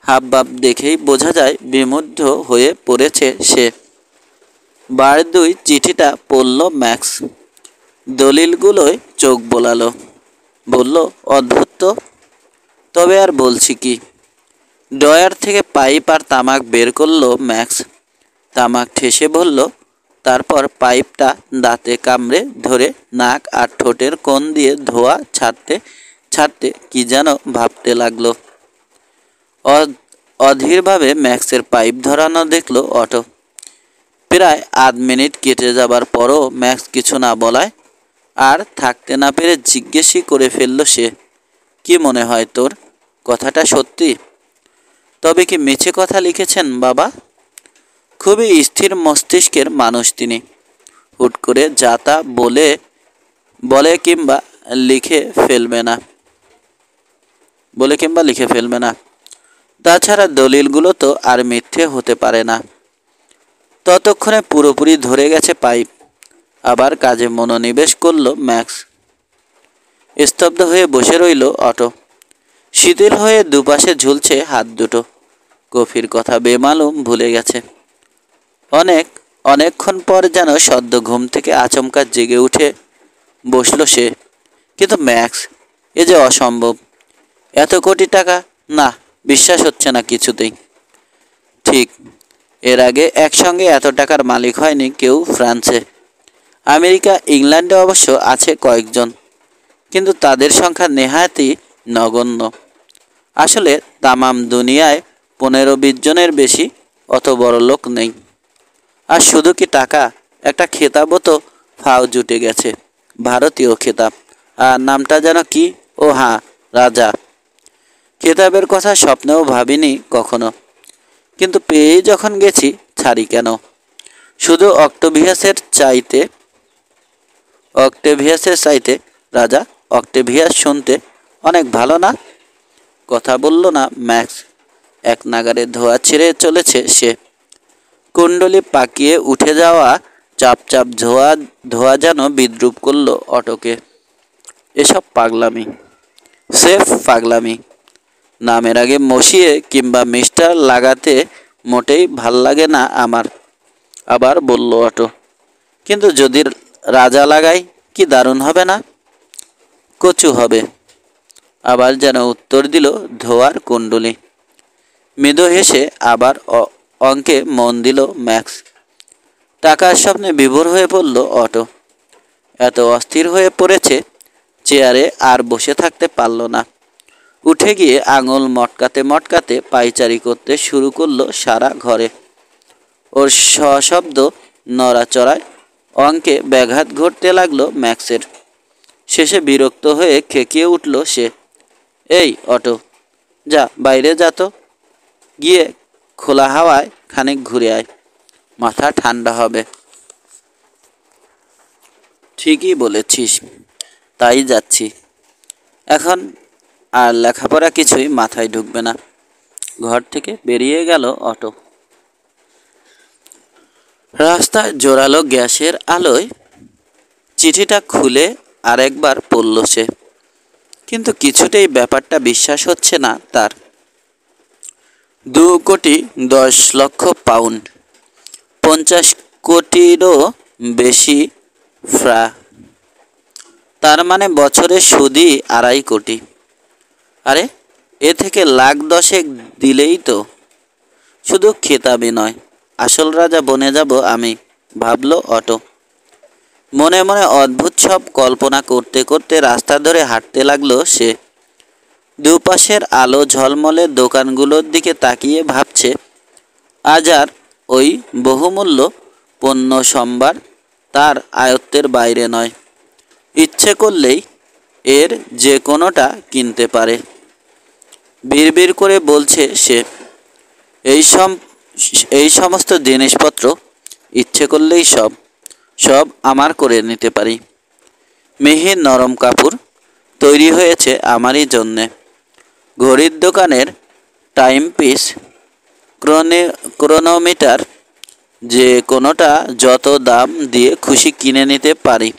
হাবভাব দেখেই বোঝা যায় বিমুগ্ধ হয়ে পড়েছে সে। বার দুই চিঠিটা পড়ল ম্যাক্স। দলিলগুলোয় চোখ বোলালো। বলল, অদ্ভুত তো, তবে আর বলছি কি। ড্রয়ার থেকে পাইপ আর তামাক বের করলো ম্যাক্স। তামাক ঠেসে বলল, তারপর পাইপটা দাঁতে কামড়ে ধরে নাক আর ঠোঁটের কোণ দিয়ে ধোঁয়া ছাড়তে ছাড়তে কি যেন ভাবতে লাগলো। অধীরভাবে ম্যাক্সের পাইপ ধরানো দেখলো অটো। প্রায় আধ মিনিট কেটে যাবার পরও ম্যাক্স কিছু না বলায় আর থাকতে না পেরে জিজ্ঞেসই করে ফেলল সে, কি মনে হয় তোর, কথাটা সত্যি? তবে কি মিছে কথা লিখেছেন বাবা? খুবই স্থির মস্তিষ্কের মানুষ তিনি। হুট করে যা তা বলে কিংবা লিখে ফেলবে না। তাছাড়া দলিলগুলো তো আর মিথ্যে হতে পারে না। ততক্ষণে পুরোপুরি ধরে গেছে পাইপ। আবার কাজে মনোনিবেশ করল ম্যাক্স। স্তব্ধ হয়ে বসে রইল অটো। শিথিল হয়ে দুপাশে ঝুলছে হাত দুটো। কফির কথা বেমালুম ভুলে গেছে। অনেকক্ষণ পর যেন সদ্য ঘুম থেকে আচমকা জেগে উঠে বসল সে। কিন্তু ম্যাক্স, এ যে অসম্ভব। এত কোটি টাকা, না, বিশ্বাস হচ্ছে না কিছুতেই। ঠিক, এর আগে একসঙ্গে এত টাকার মালিক হয়নি কেউ ফ্রান্সে। আমেরিকা, ইংল্যান্ডে অবশ্য আছে কয়েকজন, কিন্তু তাদের সংখ্যা নেহাতই নগণ্য। আসলে তামাম দুনিয়ায় 15-20 জনের বেশি অত বড় লোক নেই। আর শুধু কি টাকা, একটা খেতাবও তো ফাও জুটে গেছে, ভারতীয় খেতাব। আর নামটা যেন কি? ও হ্যাঁ, রাজা। খেতাবের কথা স্বপ্নেও ভাবিনি কখনো, কিন্তু পেয়েই যখন গেছি ছাড়ি কেন? শুধু অক্টেভিয়াসের চাইতে রাজা অক্টেভিয়াস শুনতে অনেক ভালো না? কথা বলল না ম্যাক্স। এক নাগারে ধোয়া ছেড়ে চলেছে সে। কুণ্ডলি পাকিয়ে উঠে যাওয়া চাপ চাপ ধোয়া যেন বিদ্রুপ করল অটোকে। এসব পাগলামি, সেফ পাগলামি। নামের আগে মসিয়ে কিংবা মিস্টার লাগাতে মোটেই ভাল লাগে না আমার। আবার বলল অটো, কিন্তু যদি রাজা লাগাই কি দারুণ হবে না? কচু হবে। আবার যেন উত্তর দিল ধোয়ার কুণ্ডলি। মৃদু হেসে আবার অঙ্কে মন দিল ম্যাক্স। টাকার স্বপ্নে বিভোর হয়ে পড়ল অটো। এত অস্থির হয়ে পড়েছে চেয়ারে আর বসে থাকতে পারল না। উঠে গিয়ে আঙুল মটকাতে পায়চারি করতে শুরু করলো সারা ঘরে। ওর সশব্দ নড়াচড়ায় অঙ্কে ব্যাঘাত ঘটতে লাগলো ম্যাক্সের। শেষে বিরক্ত হয়ে খেকিয়ে উঠল সে। এই অটো, যা বাইরে যা তো, গিয়ে খোলা হাওয়ায় খানিক ঘুরে আয়, মাথা ঠান্ডা হবে। ঠিকই বলেছিস, তাই যাচ্ছি। এখন আর লেখাপড়া কিছুই মাথায় ঢুকবে না। ঘর থেকে বেরিয়ে গেল অটো। রাস্তায় জোরালো গ্যাসের আলোয় চিঠিটা খুলে আরেকবার পড়ল সে। কিন্তু কিছুতেই ব্যাপারটা বিশ্বাস হচ্ছে না তার। 2,10,00,000 পাউন্ড, 50 কোটিরও বেশি ফ্রা। তার মানে বছরে সুদই 2.5 কোটি। আরে, এ থেকে 1,10,000 দিলেই তো শুধু খেতাবই নয়, আসল রাজা বনে যাব আমি, ভাবল অটো। মনে মনে অদ্ভুত সব কল্পনা করতে করতে রাস্তা ধরে হাঁটতে লাগলো সে। দুপাশের আলো ঝলমলে দোকানগুলোর দিকে তাকিয়ে ভাবছে, আজ আর ওই বহুমূল্য পণ্য সম্ভার তার আয়ত্তের বাইরে নয়। ইচ্ছে করলেই এর যে কোনোটা কিনতে পারে। বিড়বিড় করে বলছে সে, এই সমস্ত জিনিসপত্র ইচ্ছে করলেই সব আমার করে নিতে পারি। মিহির নরম কাপড় তৈরি হয়েছে আমারই জন্যে। ঘড়ির দোকানের টাইমপিস, ক্রোনোমিটার, যে কোনোটা যত দাম দিয়ে খুশি কিনে নিতে পারি।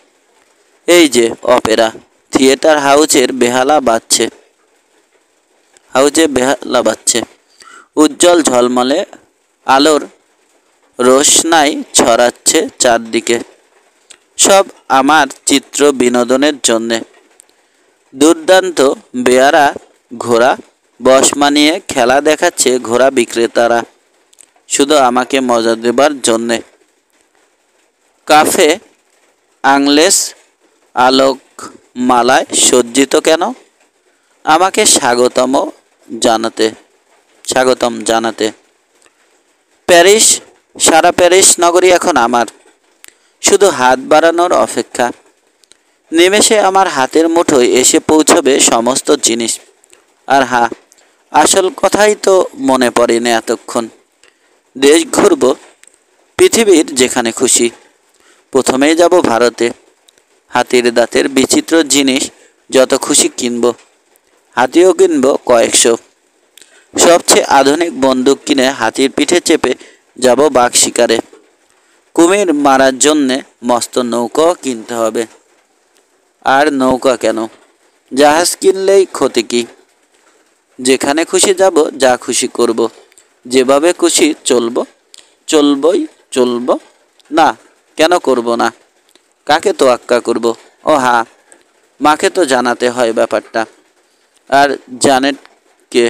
এই যে অপেরা থিয়েটার হাউজে বেহালা বাজছে। উজ্জ্বল ঝলমলে আলোর রোশনাই ছড়াচ্ছে চারদিকে। সব আমার চিত্র বিনোদনের জন্যে। দুর্দান্ত বেয়ারা ঘোড়া বশ মানিয়ে খেলা দেখাচ্ছে ঘোড়া বিক্রেতারা, শুধু আমাকে মজা দেবার জন্যে। কাফে আংলেস আলোকমালায় সজ্জিত কেন? আমাকে স্বাগতম জানাতে। প্যারিস, সারা প্যারিস নগরী এখন আমার, শুধু হাত বাড়ানোর অপেক্ষা। নিমেষে আমার হাতের মুঠোয় এসে পৌঁছবে সমস্ত জিনিস। আর হ্যাঁ, আসল কথাই তো মনে পড়েনি এতক্ষণ। দেশ ঘুরব, পৃথিবীর যেখানে খুশি। প্রথমেই যাব ভারতে। হাতির দাঁতের বিচিত্র জিনিস যত খুশি কিনব, হাতিও কিনব কয়েকশো। সবচেয়ে আধুনিক বন্দুক কিনে হাতির পিঠে চেপে যাব বাঘ শিকারে। কুমির মারার জন্যে মস্ত নৌকাও কিনতে হবে। আর নৌকা কেন, জাহাজ কিনলেই ক্ষতি কি? যেখানে খুশি যাব, যা খুশি করব, যেভাবে খুশি চলব। না, কেন করব না? কাকে তোয়াক্কা করব? ও হ্যাঁ, মাকে তো জানাতে হয় ব্যাপারটা। আর জানেট কে?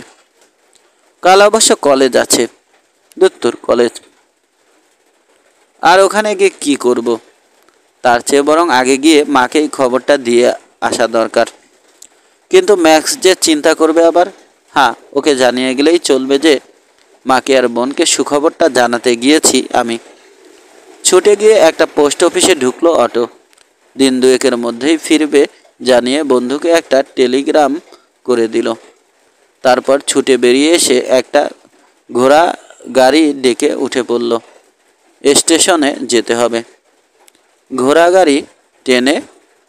কাল অবশ্য কলেজ আছে। দূর কলেজ, আর ওখানে গিয়ে কি করব? তার চেয়ে বরং আগে গিয়ে মাকেই খবরটা দিয়ে আসা দরকার। কিন্তু ম্যাক্স যে চিন্তা করবে আবার। হ্যাঁ, ওকে জানিয়ে গেলেই চলবে যে মাকে আর বোনকে সুখবরটা জানাতে গিয়েছি আমি। ছুটে গিয়ে একটা পোস্ট অফিসে ঢুকলো অটো। দিন দুয়েকের মধ্যেই ফিরবে জানিয়ে বন্ধুকে একটা টেলিগ্রাম করে দিল। তারপর ছুটে বেরিয়ে এসে একটা ঘোড়া গাড়ি ডেকে উঠে পড়ল। স্টেশনে যেতে হবে। ঘোড়া গাড়ি টেনে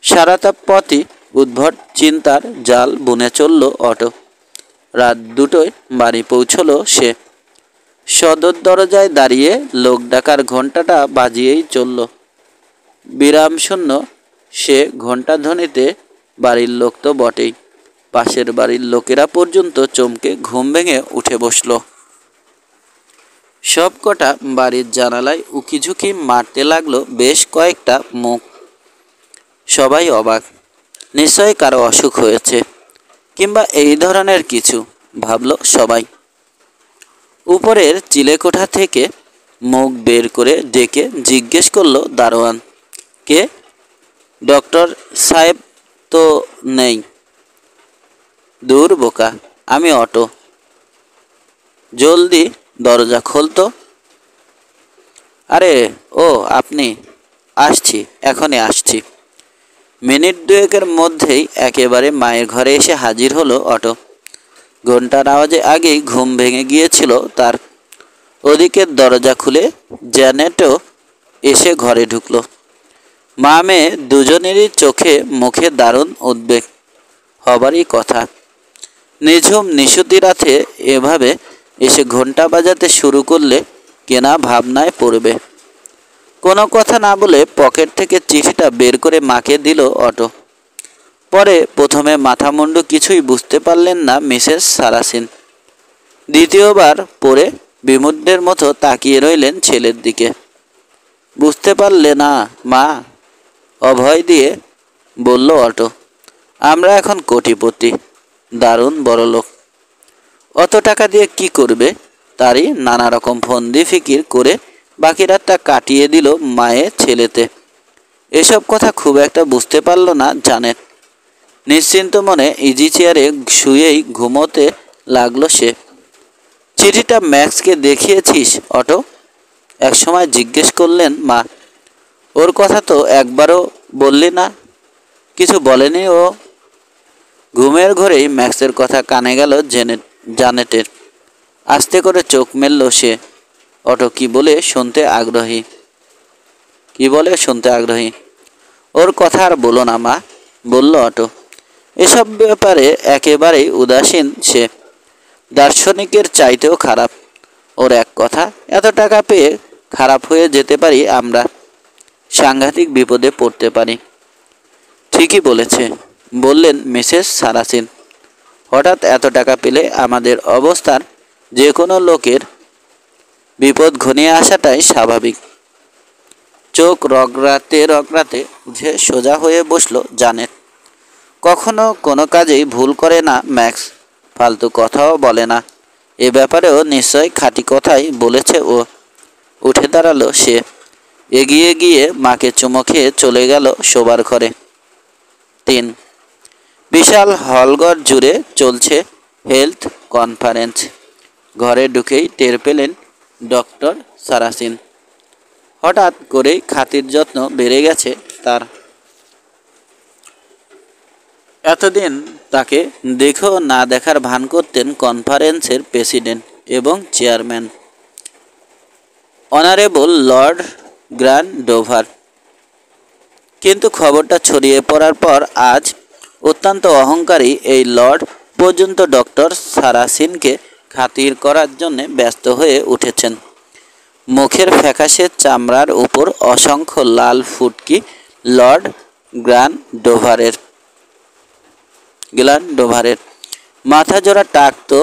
সারাটা পথই উদ্ভট চিন্তার জাল বুনে চলল অটো। রাত 2টোয় বাড়ি পৌঁছল সে। সদর দরজায় দাঁড়িয়ে লোক ডাকার ঘণ্টাটা বাজিয়েই চলল। বিরামশূন্য সে ঘণ্টাধ্বনিতে বাড়ির লোক তো বটেই, পাশের বাড়ির লোকেরা পর্যন্ত চমকে ঘুম ভেঙে উঠে বসল। সব কটা বাড়ির জানালায় উকিঝুঁকি মারতে লাগলো বেশ কয়েকটা মুখ। সবাই অবাক। নিশ্চয়ই কারো অসুখ হয়েছে, কিংবা এই ধরনের কিছু, ভাবল সবাই। উপরের চিলেকোঠা থেকে মুখ বের করে ডেকে জিজ্ঞেস করলো দারোয়ান, কে? ডক্টর সাহেব তো নেই। দূর বোকা, আমি অটো। জলদি দরজা খোলতো। আরে ও আপনি, আসছি, এখনই আসছি। মিনিট দুয়েকের মধ্যেই একেবারে মায়ের ঘরে এসে হাজির হলো অটো। ঘণ্টার আওয়াজে আগেই ঘুম ভেঙে গিয়েছিল তার। ওদিকের দরজা খুলে জ্যানেটও এসে ঘরে ঢুকলো। মা মেয়ে দুজনেরই চোখে মুখে দারুণ উদ্বেগ হবারই কথা। নিঝুম নিশুতি রাতে এভাবে এসে ঘণ্টা বাজাতে শুরু করলে কেনা ভাবনায় পড়বে। কোনো কথা না বলে পকেট থেকে চিঠিটা বের করে মাকে দিল অটো। পরে প্রথমে মাথামুন্ডু কিছুই বুঝতে পারলেন না মিসেস সারাসিন। দ্বিতীয়বার পড়ে বিমূঢ়ের মতো তাকিয়ে রইলেন ছেলের দিকে। বুঝতে পারলে না মা? অভয় দিয়ে বলল অটো। আমরা এখন কোটিপতি, দারুণ বড়লোক। অত টাকা দিয়ে কি করবে, তারই নানা রকম ফন্দি ফিকির করে বাকি রাতটা কাটিয়ে দিল মায়ে ছেলেতে। এসব কথা খুব একটা বুঝতে পারল না জানেট। নিশ্চিন্ত মনে ইজি চেয়ারে শুয়েই ঘুমোতে লাগলো সে। চিঠিটা ম্যাক্সকে দেখিয়েছিস অটো? একসময় জিজ্ঞেস করলেন মা। ওর কথা তো একবারও বললি না। কিছু বলেনি ও? ঘুমের ঘরেই ম্যাক্সের কথা কানে গেল জানেটের। আস্তে করে চোখ মেলল সে। অটো কি বলে শুনতে আগ্রহী। ওর কথা আর বলো না মা, বলল অটো। এসব ব্যাপারে একেবারেই উদাসীন সে। দার্শনিকের চাইতেও খারাপ ওর এক কথা। এত টাকা পেয়ে খারাপ হয়ে যেতে পারি আমরা, সাংঘাতিক বিপদে পড়তে পারি। ঠিকই বলেছে, বললেন মিসেস সারাসিন। হঠাৎ এত টাকা পেলে আমাদের অবস্থার যে কোনো লোকের বিপদ ঘনিয়ে আসাটাই স্বাভাবিক। চোখ রগড়াতে রগড়াতে উঠে সোজা হয়ে বসলো জানেট। কখনো কোনো কাজেই ভুল করে না ম্যাক্স, ফালতু কথাও বলে না। এ ব্যাপারেও নিশ্চয় খাঁটি কথাই বলেছে ও। উঠে দাঁড়ালো সে, এগিয়ে গিয়ে মাকে চুমো খেয়ে চলে গেল শোবার ঘরে। 3 বিশাল হলঘর জুড়ে চলছে হেলথ কনফারেন্স। ঘরে ঢুকেই টের পেলেন ডক্টর সারাসিন। হঠাৎ করেই খাতির যত্ন বেড়ে গেছে তার। এতদিন তাকে দেখেও না দেখার ভান করতেন কনফারেন্সের প্রেসিডেন্ট এবং চেয়ারম্যান অনারেবল লর্ড গ্র্যান্ডোভার। কিন্তু খবরটা ছড়িয়ে পড়ার পর আজ অত্যন্ত অহংকারী এই লর্ড পর্যন্ত ডক্টর সারাসিনকে খাতির করার জন্য ব্যস্ত হয়ে উঠেছেন। মুখের ফ্যাকাশে চামড়ার উপর অসংখ্য লাল ফুটকি লর্ড গ্ল্যান্ডোভারের মাথা জোড়া টাক তো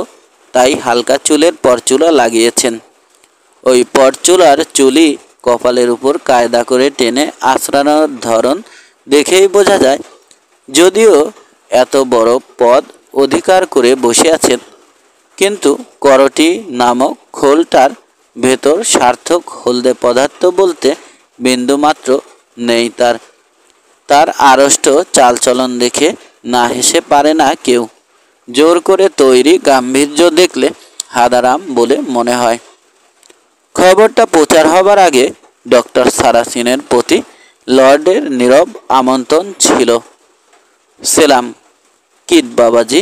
তাই হালকা চুলের পরচুলা লাগিয়েছেন। ওই পরচুলার চুলি কপালের উপর কায়দা করে টেনে আঁচড়ানোর ধরন দেখেই বোঝা যায়, যদিও এত বড় পদ অধিকার করে বসে আছেন, কিন্তু করটি নামক খোলটার ভেতর সার্থক হলদে পদার্থ বলতে বিন্দুমাত্র নেই তার। তার আড়ষ্ট চালচলন দেখে না হেসে পারে না কেউ। জোর করে তৈরি গাম্ভীর্য দেখলে হাদারাম বলে মনে হয়। খবরটা প্রচার হবার আগে ডক্টর সারাসিনের প্রতি লর্ডের নীরব আমন্ত্রণ ছিল। সেলাম কিট বাবাজি।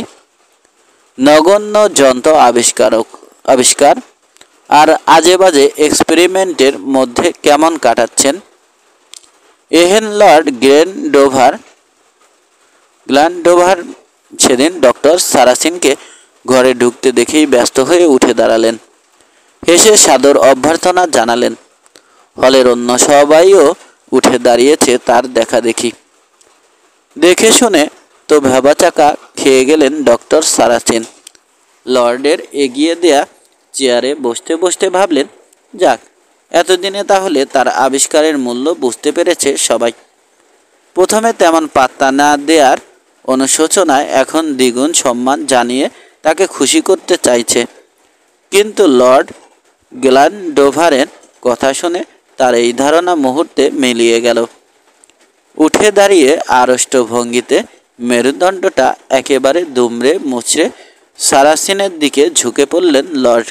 নগণ্য যন্ত্র আবিষ্কার আর আজে বাজে এক্সপেরিমেন্টের মধ্যে কেমন কাটাচ্ছেন? এহেন লর্ড গ্ল্যান্ডোভার সেদিন ডক্টর সারাসিনকে ঘরে ঢুকতে দেখেই ব্যস্ত হয়ে উঠে দাঁড়ালেন। হেসে সাদর অভ্যর্থনা জানালেন। হলের অন্য সবাইও উঠে দাঁড়িয়েছে তার দেখাদেখি। দেখে শুনে তো ভ্যাবাচাকা খেয়ে গেলেন ডক্টর সারাসিন। লর্ডের এগিয়ে দেয়া চেয়ারে বসতে বসতে ভাবলেন, যাক, এতদিনে তাহলে তার আবিষ্কারের মূল্য বুঝতে পেরেছে সবাই। প্রথমে তেমন পাত্তা না দেওয়ার অনুশোচনায় এখন দ্বিগুণ সম্মান জানিয়ে তাকে খুশি করতে চাইছে। কিন্তু লর্ড গ্ল্যান্ডোভারের কথা শুনে তার এই ধারণা মুহূর্তে মিলিয়ে গেল। উঠে দাঁড়িয়ে আড়ষ্ট ভঙ্গিতে মেরুদণ্ডটা একেবারে দুমড়ে মুচড়ে সারাসিনের দিকে ঝুঁকে পড়লেন লর্ড।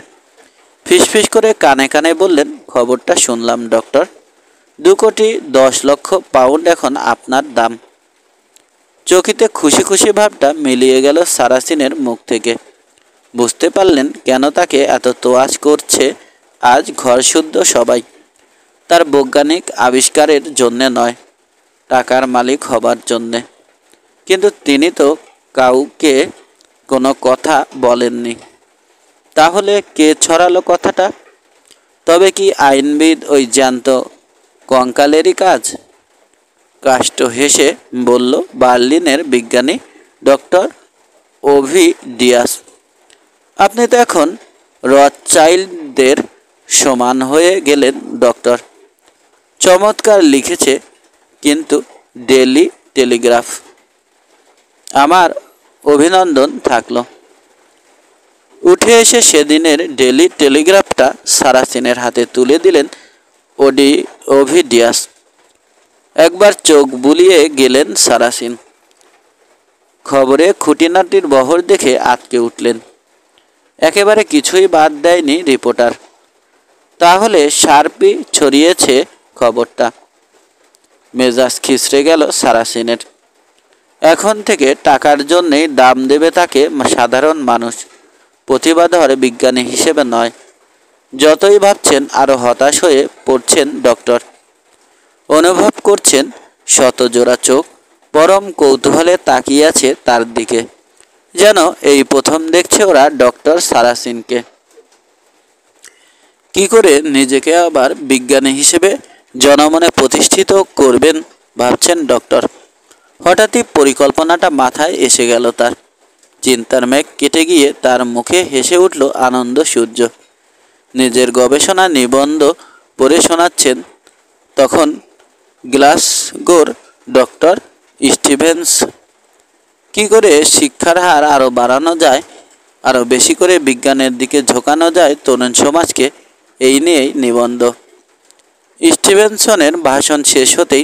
ফিসফিস করে কানে কানে বললেন, খবরটা শুনলাম ডক্টর। 2,10,00,000 পাউন্ড এখন আপনার দাম। চকিতে খুশি খুশি ভাবটা মিলিয়ে গেল সারাসিনের মুখ থেকে। বুঝতে পারলেন কেন তাকে এত তোয়াজ করছে আজ ঘরশুদ্ধ সবাই। তার বৈজ্ঞানিক আবিষ্কারের জন্যে নয়, টাকার মালিক হবার জন্যে। কিন্তু তিনি তো কাউকে কোনো কথা বলেননি। তাহলে কে ছড়ালো কথাটা? তবে কি আইনবিদ ওই জ্যান্ত কঙ্কালেরই কাজ? কাষ্ঠ হেসে বলল বার্লিনের বিজ্ঞানী ডক্টর ওভিডিয়াস। আপনি তো এখন রথচাইল্ডদের সমান হয়ে গেলেন ডক্টর। চমৎকার লিখেছে কিন্তু ডেলি টেলিগ্রাফ। আমার অভিনন্দন থাকলো। উঠে এসে সেদিনের ডেলি টেলিগ্রাফটা সারাসিনের হাতে তুলে দিলেন ওভিডিয়াস। একবার চোখ বুলিয়ে গেলেন সারাসিন। খবরে খুঁটিনাটির বহর দেখে আটকে উঠলেন। একেবারে কিছুই বাদ দেয়নি রিপোর্টার। তাহলে শার্পি ছড়িয়েছে খবরটা। মেজাজ খিচড়ে গেল সারাসিনের। এখন থেকে টাকার জন্যেই দাম দেবে তাকে সাধারণ মানুষ, প্রতিভাধর বিজ্ঞানী হিসেবে নয়। যতই ভাবছেন আরও হতাশ হয়ে পড়ছেন ডক্টর। অনুভব করছেন শত জোড়া চোখ পরম কৌতূহলে তাকিয়ে আছে তার দিকে, যেন এই প্রথম দেখছে ওরা ডক্টর সারাসিনকে। কি করে নিজেকে আবার বিজ্ঞানী হিসেবে জনমনে প্রতিষ্ঠিত করবেন ভাবছেন ডক্টর। হঠাৎই পরিকল্পনাটা মাথায় এসে গেল তার। চিন্তার মেঘ কেটে গিয়ে তার মুখে হেসে উঠল আনন্দ সূর্য। নিজের গবেষণা নিবন্ধ পড়ে শোনাচ্ছেন তখন গ্লাসগোর ডক্টর স্টিভেন্স। কী করে শিক্ষার হার আরও বাড়ানো যায়, আরও বেশি করে বিজ্ঞানের দিকে ঝোঁকানো যায় তরুণ সমাজকে, এই নিয়েই নিবন্ধ। স্টিভেনসনের ভাষণ শেষ হতেই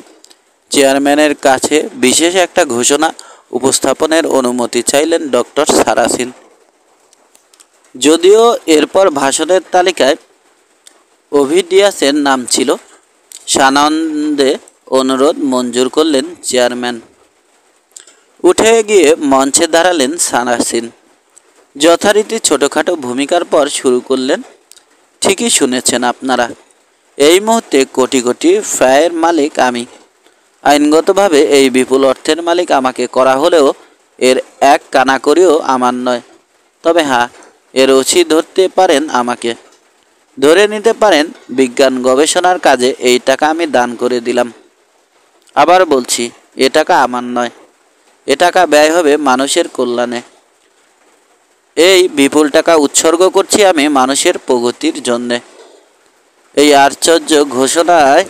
চেয়ারম্যানের কাছে বিশেষ একটা ঘোষণা উপস্থাপনের অনুমতি চাইলেন ডক্টর সারাসিন। যদিও এরপর ভাষণের তালিকায় ওভিডিয়াসের নাম ছিল, সানন্দে অনুরোধ মঞ্জুর করলেন চেয়ারম্যান। উঠে গিয়ে মঞ্চে দাঁড়ালেন সারাসিন। যথারীতি ছোটোখাটো ভূমিকার পর শুরু করলেন, ঠিকই শুনেছেন আপনারা, এই মুহূর্তে কোটি কোটি ফ্যায়ের মালিক আমি। আইনগতভাবে এই বিপুল অর্থের মালিক আমাকে করা হলেও এর এক কানাকড়িও আমার নয়। তবে হ্যাঁ, এর রশি ধরতে পারেন আমাকে, ধরে নিতে পারেন বিজ্ঞান গবেষণার কাজে এই টাকা আমি দান করে দিলাম। আবার বলছি, এ টাকা আমার নয়, এ টাকা ব্যয় হবে মানুষের কল্যাণে। এই বিপুল টাকা উৎসর্গ করছি আমি মানুষের প্রগতির জন্যে। এই আশ্চর্য ঘোষণায়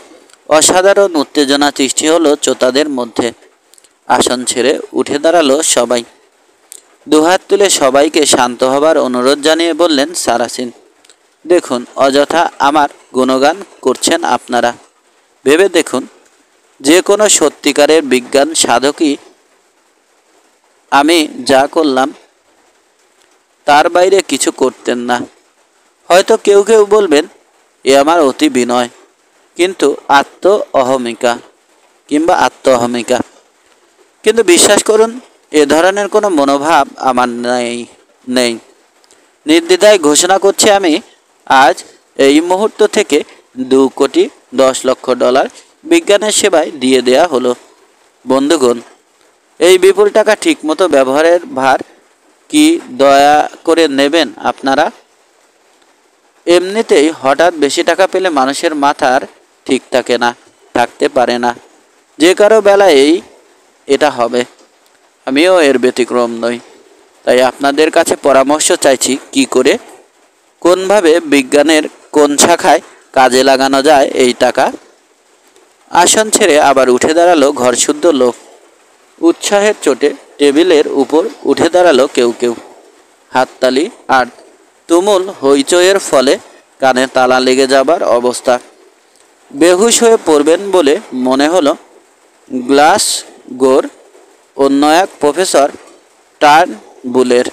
অসাধারণ উত্তেজনা সৃষ্টি হলো শ্রোতাদের মধ্যে। আসন ছেড়ে উঠে দাঁড়ালো সবাই। দুহাত তুলে সবাইকে শান্ত হবার অনুরোধ জানিয়ে বললেন সারাসিন, দেখুন, অযথা আমার গুণগান করছেন আপনারা। ভেবে দেখুন, যে কোনো সত্যিকারের বিজ্ঞান সাধকই আমি যা করলাম তার বাইরে কিছু করতেন না। হয়তো কেউ কেউ বলবেন এ আমার অতি বিনয়, কিন্তু আত্ম অহমিকা। কিন্তু বিশ্বাস করুন, এ ধরনের কোনো মনোভাব আমার নেই। নির্দ্বিধায় ঘোষণা করছি, আমি আজ এই মুহূর্ত থেকে $2,10,00,000 বিজ্ঞানের সেবায় দিয়ে দেয়া হলো। বন্ধুগণ, এই বিপুল টাকা ঠিকমতো ব্যবহারের ভার কি দয়া করে নেবেন আপনারা? এমনিতেই হঠাৎ বেশি টাকা পেলে মানুষের মাথার ঠিক থাকতে পারে না। যে কারো বেলায় এটা হবে, আমিও এর ব্যতিক্রম নই। তাই আপনাদের কাছে পরামর্শ চাইছি, কি করে, কোনভাবে, বিজ্ঞানের কোন শাখায় কাজে লাগানো যায় এই টাকা। আসন ছেড়ে আবার উঠে দাঁড়ালো ঘরশুদ্ধ লোক। উৎসাহের চোটে টেবিলের উপর উঠে দাঁড়ালো কেউ কেউ। হাততালি আর তুমুল হইচইয়ের ফলে কানে তালা লেগে যাবার অবস্থা। বেহুশ হয়ে পড়বেন বলে মনে হলো গ্লাসগোর অন্য এক প্রফেসর টার্নবুলের।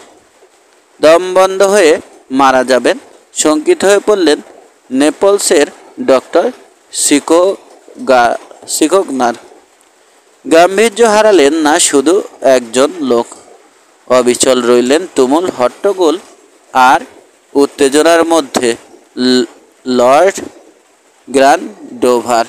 দম বন্ধ হয়ে মারা যাবেন, শঙ্কিত হয়ে পড়লেন নেপলসের ডক্টর সিকোগনার। গাম্ভীর্য হারালেন না শুধু একজন লোক, অবিচল রইলেন তুমুল হট্টগোল আর উত্তেজনার মধ্যে লর্ড গ্রান্ডোভার।